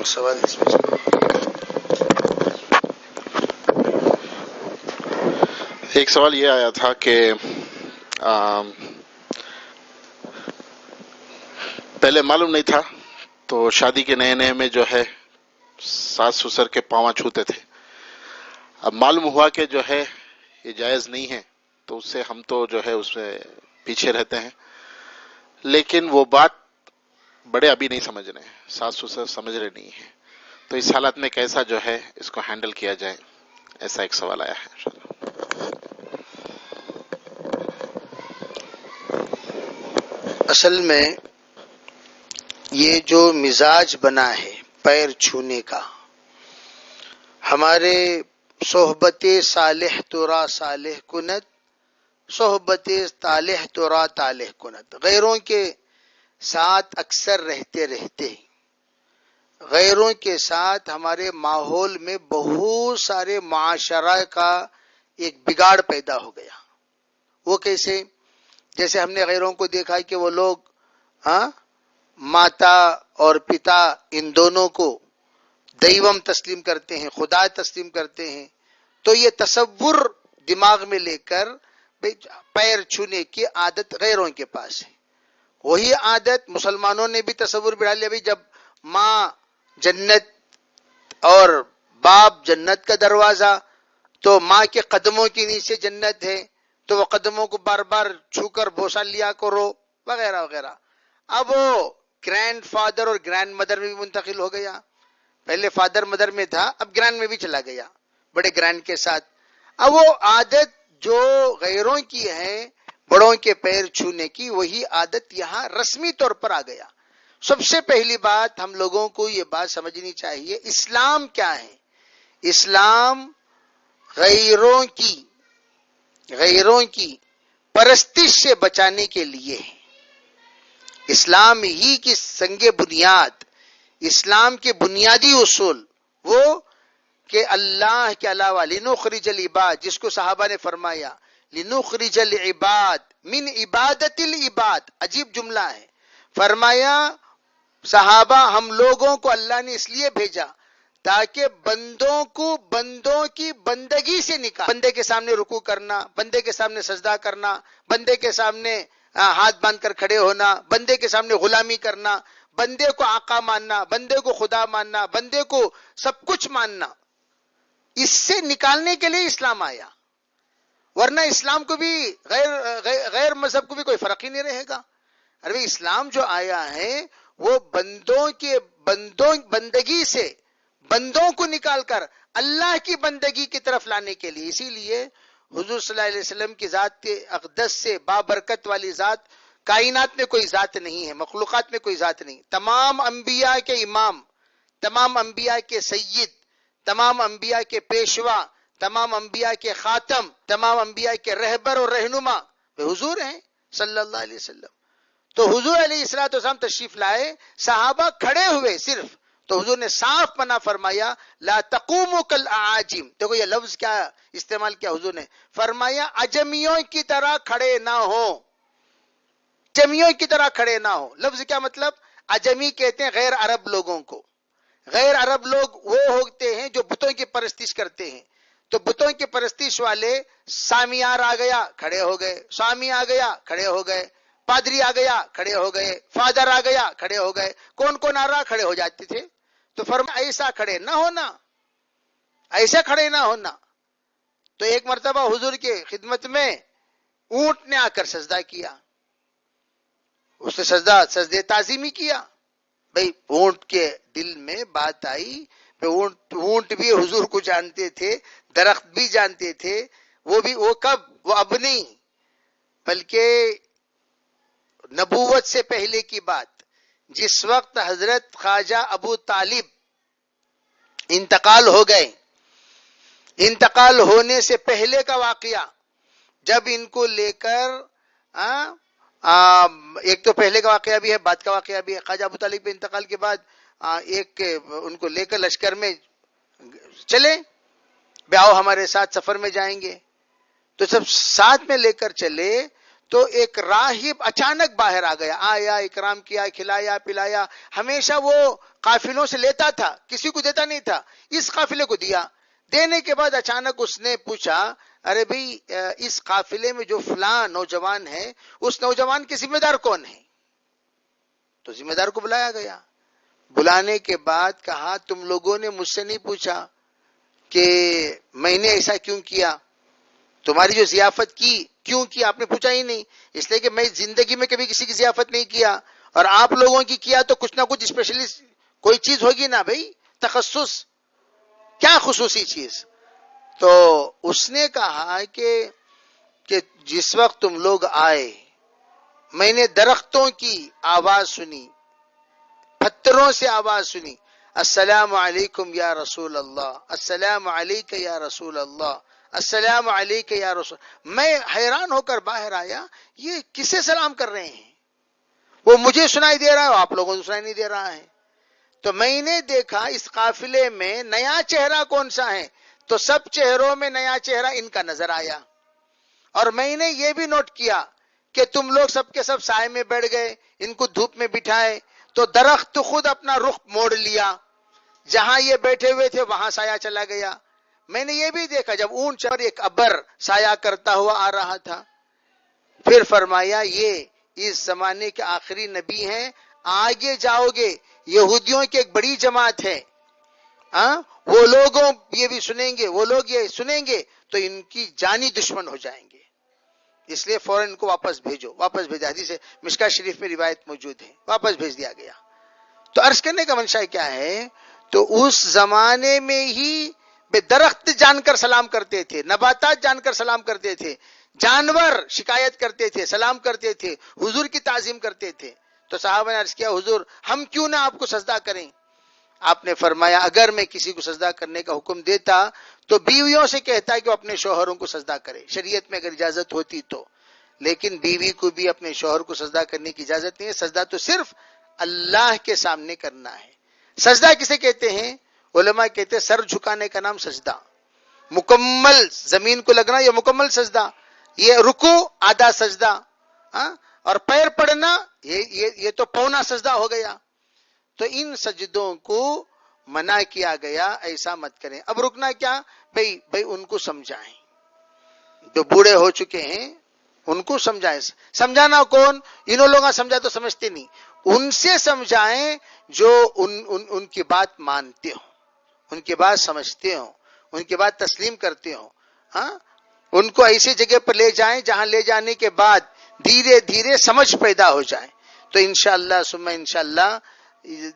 سوال اس میں ایک سوال یہ آیا تھا کہ پہلے معلوم نہیں تھا تو شادی کے نئے نئے میں جو ہے ساس سسر کے پاواں چھوتے تھے. اب معلوم ہوا کہ جو ہے یہ جائز نہیں ہے تو اس سے ہم تو جو ہے اس میں پیچھے رہتے ہیں. لیکن وہ بات بڑے ابھی نہیں سمجھ رہے ہیں, ساس سسر سمجھ رہے نہیں ہیں, تو اس حالت میں کیسا جو ہے اس کو ہینڈل کیا جائے, ایسا ایک سوال آیا ہے. اصل میں یہ جو مزاج بنا ہے پیر چھونے کا, ہمارے صحبت صالح ترا صالح کنت, صحبت طالح ترا طالح کنت. غیروں کے ساتھ اکثر رہتے رہتے غیروں کے ساتھ ہمارے ماحول میں بہت سارے معاشرہ کا ایک بگاڑ پیدا ہو گیا. وہ کیسے؟ جیسے ہم نے غیروں کو دیکھا کہ وہ لوگ ماتا اور پتا ان دونوں کو دیوم تسلیم کرتے ہیں, خدا تسلیم کرتے ہیں. تو یہ تصور دماغ میں لے کر پیر چھونے کی عادت غیروں کے پاس ہے. وہی عادت مسلمانوں نے بھی تصور بڑھا لیا, بھی جب ماں جنت اور باپ جنت کا دروازہ, تو ماں کے قدموں کے نیچے جنت ہے, تو وہ قدموں کو بار بار چھو کر بوسہ لیا کرو وغیرہ وغیرہ. اب وہ گرینڈ فادر اور گرینڈ مدر میں بھی منتقل ہو گیا. پہلے فادر مدر میں تھا, اب گرینڈ میں بھی چلا گیا, بڑے گرینڈ کے ساتھ. اب وہ عادت جو غیروں کی ہے بڑوں کے پیر چھونے کی, وہی عادت یہاں رسمی طور پر آ گیا. سب سے پہلی بات ہم لوگوں کو یہ بات سمجھنی چاہیے, اسلام کیا ہے. اسلام غیروں کی پرستش سے بچانے کے لیے ہے. اسلام ہی کی سنگ بنیاد, اسلام کے بنیادی اصول وہ کہ اللہ کے علاوہ لنخرج العباد, جس کو صحابہ نے فرمایا لنخرج العباد من عبادت العباد. عجیب جملہ ہے. فرمایا صحابہ ہم لوگوں کو اللہ نے اس لیے بھیجا تاکہ بندوں کو بندوں کی بندگی سے نکال. بندے کے سامنے رکوع کرنا, بندے کے سامنے سجدہ کرنا, بندے کے سامنے ہاتھ باندھ کر کھڑے ہونا, بندے کے سامنے غلامی کرنا, بندے کو آقا ماننا, بندے کو خدا ماننا, بندے کو سب کچھ ماننا, اس سے نکالنے کے لیے اسلام آیا. ورنہ اسلام کو بھی غیر مذہب کو بھی کوئی فرق ہی نہیں رہے گا. ارے اسلام جو آیا ہے وہ بندگی سے بندوں کو نکال کر اللہ کی بندگی کی طرف لانے کے لیے. اسی لیے حضور صلی اللہ علیہ وسلم کی ذات کے اقدس سے بابرکت والی ذات, کائنات میں کوئی ذات نہیں ہے, مخلوقات میں کوئی ذات نہیں. تمام انبیاء کے امام, تمام انبیاء کے سید, تمام انبیاء کے پیشوا, تمام انبیاء کے خاتم, تمام انبیاء کے رہبر اور رہنما حضور ہیں صلی اللہ علیہ وسلم. تو حضور علیہ الصلوۃ والسلام تشریف لائے, صحابہ کھڑے ہوئے صرف, تو حضور نے صاف منع فرمایا لا تقوموا کالاعاجم. دیکھو یہ لفظ کیا استعمال کیا حضور نے, فرمایا اجمیوں کی طرح کھڑے نہ ہو, اجمیوں کی طرح کھڑے نہ ہو. لفظ کیا مطلب؟ اجمی کہتے ہیں غیر عرب لوگوں کو. غیر عرب لوگ وہ ہوتے ہیں جو بتوں کی پرستش کرتے ہیں. تو بتوں کی پرستش والے, سامیار آ گیا کھڑے ہو گئے, سوامی آ گیا کھڑے ہو گئے, پادری آ گیا کھڑے ہو گئے, فادر آ گیا کھڑے ہو گئے, کون آ رہا کھڑے ہو جاتے تھے. تو فرمایا ایسا کھڑے نہ ہونا, ایسے کھڑے نہ ہونا. تو ایک مرتبہ حضور کے خدمت میں اونٹ نے آ کر سجدہ کیا, اس نے سجدے تعظیمی کیا. بھئی اونٹ کے دل میں بات آئی, اونٹ بھی حضور کو جانتے تھے, درخت بھی جانتے تھے, وہ کب, وہ اب نہیں بلکہ نبوت سے پہلے کی بات, جس وقت حضرت خواجہ ابو طالب انتقال ہو گئے, انتقال ہونے سے پہلے کا واقعہ, جب ان کو لے کر ایک تو پہلے کا واقعہ بھی ہے, بعد کا واقعہ بھی ہے. خواجہ ابو طالب کے انتقال کے بعد ایک ان کو لے کر لشکر میں چلے, بیاؤ ہمارے ساتھ سفر میں جائیں گے, تو سب ساتھ میں لے کر چلے. تو ایک راہب اچانک باہر آ گیا، آیا، اکرام کیا، کھلایا پلایا. ہمیشہ وہ قافلوں سے لیتا تھا، کسی کو دیتا نہیں تھا، اس قافلے کو دیا. دینے کے بعد اچانک اس نے پوچھا، ارے بھائی اس قافلے میں جو فلاں نوجوان ہے، اس نوجوان کے ذمہ دار کون ہے؟ تو ذمہ دار کو بلایا گیا. بلانے کے بعد کہا، تم لوگوں نے مجھ سے نہیں پوچھا کہ میں نے ایسا کیوں کیا، تمہاری جو ضیافت کی کیوں کی، آپ نے پوچھا ہی نہیں. اس لیے کہ میں زندگی میں کبھی کسی کی ضیافت نہیں کیا، اور آپ لوگوں کی کیا تو کچھ نہ کچھ اسپیشلسٹ کوئی چیز ہوگی نا بھائی، تخصص، کیا خصوصی چیز. تو اس نے کہا کہ جس وقت تم لوگ آئے، میں نے درختوں کی آواز سنی، پتھروں سے آواز سنی، السلام علیکم یا رسول اللہ، السلام علیک یا رسول اللہ، السلام علیک یا رسول. میں حیران ہو کر باہر آیا، یہ کسے سلام کر رہے ہیں؟ وہ مجھے سنائی دے رہا ہے، آپ لوگوں کو سنائی نہیں دے رہا ہے. تو میں نے دیکھا اس قافلے میں نیا چہرہ کون سا ہے، تو سب چہروں میں نیا چہرہ ان کا نظر آیا. اور میں نے یہ بھی نوٹ کیا کہ تم لوگ سب کے سب سائے میں بیٹھ گئے، ان کو دھوپ میں بٹھائے، تو درخت خود اپنا رخ موڑ لیا، جہاں یہ بیٹھے ہوئے تھے وہاں سایہ چلا گیا. میں نے یہ بھی دیکھا جب اونٹ پر ایک ابر سایہ کرتا ہوا آ رہا تھا. پھر فرمایا یہ اس زمانے کے آخری نبی ہیں، آگے جاؤ گے یہودیوں کی ایک بڑی جماعت ہے، وہ لوگوں یہ بھی سنیں گے، وہ لوگ یہ سنیں گے تو ان کی جانی دشمن ہو جائیں گے، اس لیے فوراً ان کو واپس بھیجو. واپس بھیجا، حدیث مشکاۃ شریف میں روایت موجود ہے، واپس بھیج دیا گیا. تو عرض کرنے کا منشا کیا ہے، تو اس زمانے میں ہی بے درخت جان کر سلام کرتے تھے، نباتات جان کر سلام کرتے تھے، جانور شکایت کرتے تھے، سلام کرتے تھے، حضور کی تعظیم کرتے تھے. تو صحابہ نے عرض کیا، حضور ہم کیوں نہ آپ کو سجدہ کریں؟ آپ نے فرمایا، اگر میں کسی کو سجدہ کرنے کا حکم دیتا تو بیویوں سے کہتا ہے کہ وہ اپنے شوہروں کو سجدہ کرے، شریعت میں اگر اجازت ہوتی تو. لیکن بیوی کو بھی اپنے شوہر کو سجدہ کرنے کی اجازت نہیں ہے، سجدہ تو صرف اللہ کے سامنے کرنا ہے. سجدہ کسے کہتے ہیں؟ علماء کہتے ہیں سر جھکانے کا نام سجدہ، مکمل زمین کو لگنا یہ مکمل سجدہ، یہ رکوع آدھا سجدہ، اور پیر پڑنا یہ تو پونا سجدہ ہو گیا. تو ان سجدوں کو منع کیا گیا، ایسا مت کریں. اب رکنا کیا، بھئی ان کو سمجھائیں، جو بوڑھے ہو چکے ہیں ان کو سمجھائیں. سمجھانا کون؟ انہوں لوگوں سمجھا تو سمجھتے نہیں، ان سے سمجھائیں جو ان کی بات مانتے ہو، ان کی بات سمجھتے ہو، ان کی بات تسلیم کرتے ہو. ان کو ایسی جگہ پر لے جائیں جہاں لے جانے کے بعد دھیرے دھیرے سمجھ پیدا ہو جائے. تو انشاءاللہ ثم انشاءاللہ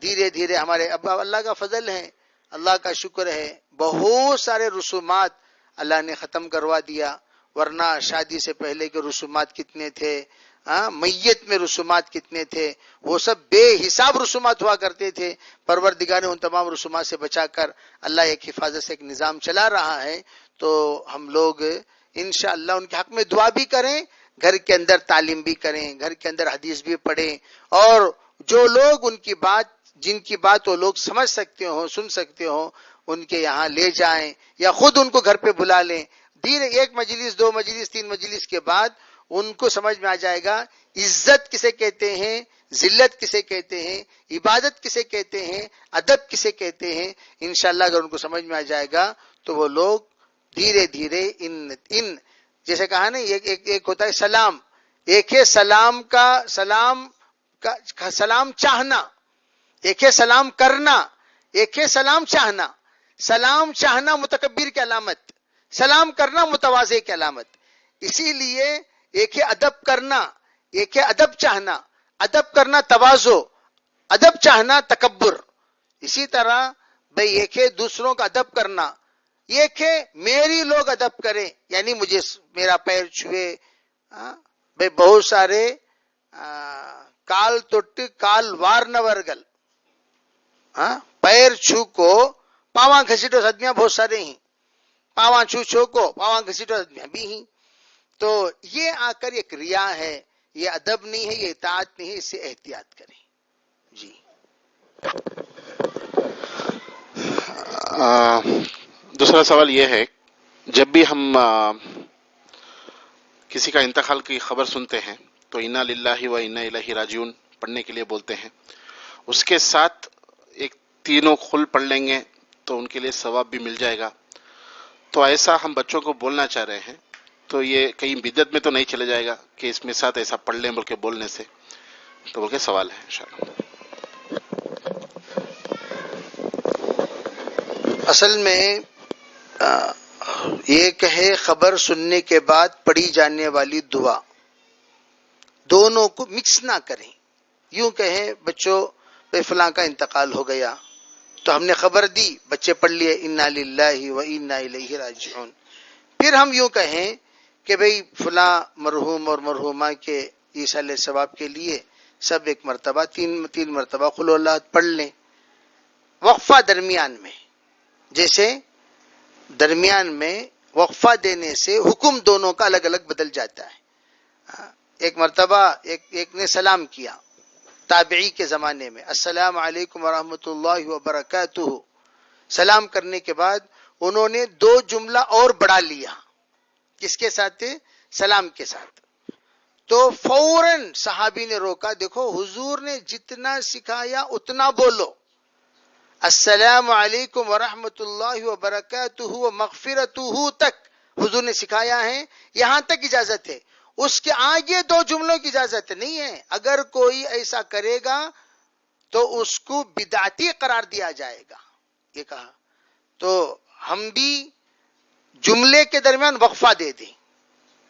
دھیرے دھیرے ہمارے اب اللہ کا فضل ہے، اللہ کا شکر ہے، بہت سارے رسومات اللہ نے ختم کروا دیا. ورنہ شادی سے پہلے کے رسومات کتنے تھے، میت میں رسومات کتنے تھے، وہ سب بے حساب رسومات ہوا کرتے تھے. پروردگار نے ان تمام رسومات سے بچا کر اللہ ایک حفاظت سے ایک نظام چلا رہا ہے. تو ہم لوگ انشاءاللہ ان کے حق میں دعا بھی کریں، گھر کے اندر تعلیم بھی کریں، گھر کے اندر حدیث بھی پڑھیں، اور جو لوگ ان کی بات، جن کی بات وہ لوگ سمجھ سکتے ہوں، سن سکتے ہوں، ان کے یہاں لے جائیں یا خود ان کو گھر پہ بلا لیں. دھیرے ایک مجلس، دو مجلس، تین مجلس کے بعد ان کو سمجھ میں آ جائے گا عزت کسے کہتے ہیں، ذلت کسے کہتے ہیں، عبادت کسے کہتے ہیں، ادب کسے کہتے ہیں. انشاءاللہ اگر ان کو سمجھ میں آ جائے گا تو وہ لوگ دھیرے دھیرے ان جیسے کہا نا، ایک ہوتا ہے سلام، ایک ہے سلام کا سلام چاہنا، ایک ہے سلام کرنا، ایک ہے سلام چاہنا. سلام چاہنا متکبر کی علامت، سلام کرنا متواضع کی علامت. اسی لیے ایک ہے ادب کرنا، ایک ہے ادب چاہنا. ادب کرنا تواضع، ادب چاہنا تکبر. اسی طرح بھئی ایک ہے دوسروں کا ادب کرنا، ایک ہے میری لوگ ادب کریں، یعنی مجھے میرا پیر چھوئے. بھئی بہت سارے کال توٹ کال وار نہ ورگل، پیر چھو کو پاواں گھسیٹو آدمیاں بہت سارے ہیں، پاواں چھو کو پاواں گھسیٹو آدمیاں بھی ہیں. تو یہ آ کر ایک ریا ہے، یہ ادب نہیں ہے، یہ اطاعت نہیں ہے، اس سے احتیاط کریں. جی دوسرا سوال یہ ہے، جب بھی ہم کسی کا انتقال کی خبر سنتے ہیں تو انا للہ و انا الیہ راجعون پڑھنے کے لیے بولتے ہیں. اس کے ساتھ ایک تینوں خل پڑھ لیں گے تو ان کے لیے ثواب بھی مل جائے گا. تو ایسا ہم بچوں کو بولنا چاہ رہے ہیں. تو یہ کہیں بدعت میں تو نہیں چلے جائے گا کہ اس میں ساتھ ایسا پڑھ لیں بول کے بولنے سے. تو بول کے سوال ہے انشاءاللہ. اصل میں یہ کہے خبر سننے کے بعد پڑھی جانے والی دعا دونوں کو مکس نہ کریں. یوں کہیں بچوں بے فلاں کا انتقال ہو گیا تو ہم نے خبر دی, بچے پڑھ لیے انا للہ و انا الیہ راجعون. پھر ہم یوں کہیں کہ بھئی فلاں مرحوم اور مرحومہ کے ایصال ثواب کے لیے سب ایک مرتبہ تین مرتبہ قل اللہ پڑھ لیں. وقفہ درمیان میں, جیسے درمیان میں وقفہ دینے سے حکم دونوں کا الگ الگ بدل جاتا ہے. ایک مرتبہ ایک نے سلام کیا تابعی کے زمانے میں, السلام علیکم ورحمۃ اللہ وبرکاتہ. سلام کرنے کے بعد انہوں نے دو جملہ اور بڑھا لیا. کس کے ساتھ؟ سلام کے ساتھ. تو فوراً صحابی نے روکا, دیکھو حضور نے جتنا سکھایا اتنا بولو. السلام علیکم ورحمۃ اللہ وبرکاتہ ومغفرتہ تک حضور نے سکھایا ہے, یہاں تک اجازت ہے. اس کے آگے دو جملوں کی اجازت نہیں ہے. اگر کوئی ایسا کرے گا تو اس کو بدعتی قرار دیا جائے گا, یہ کہا. تو ہم بھی جملے کے درمیان وقفہ دے دیں.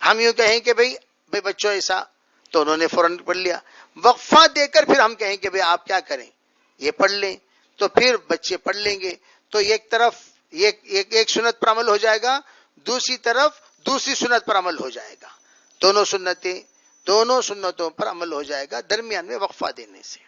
ہم یوں کہیں کہ بھئی بچوں ایسا, تو انہوں نے فوراً پڑھ لیا. وقفہ دے کر پھر ہم کہیں کہ بھئی آپ کیا کریں, یہ پڑھ لیں. تو پھر بچے پڑھ لیں گے. تو ایک طرف ایک سنت پر عمل ہو جائے گا, دوسری طرف دوسری سنت پر عمل ہو جائے گا. دونوں سنتوں پر عمل ہو جائے گا درمیان میں وقفہ دینے سے.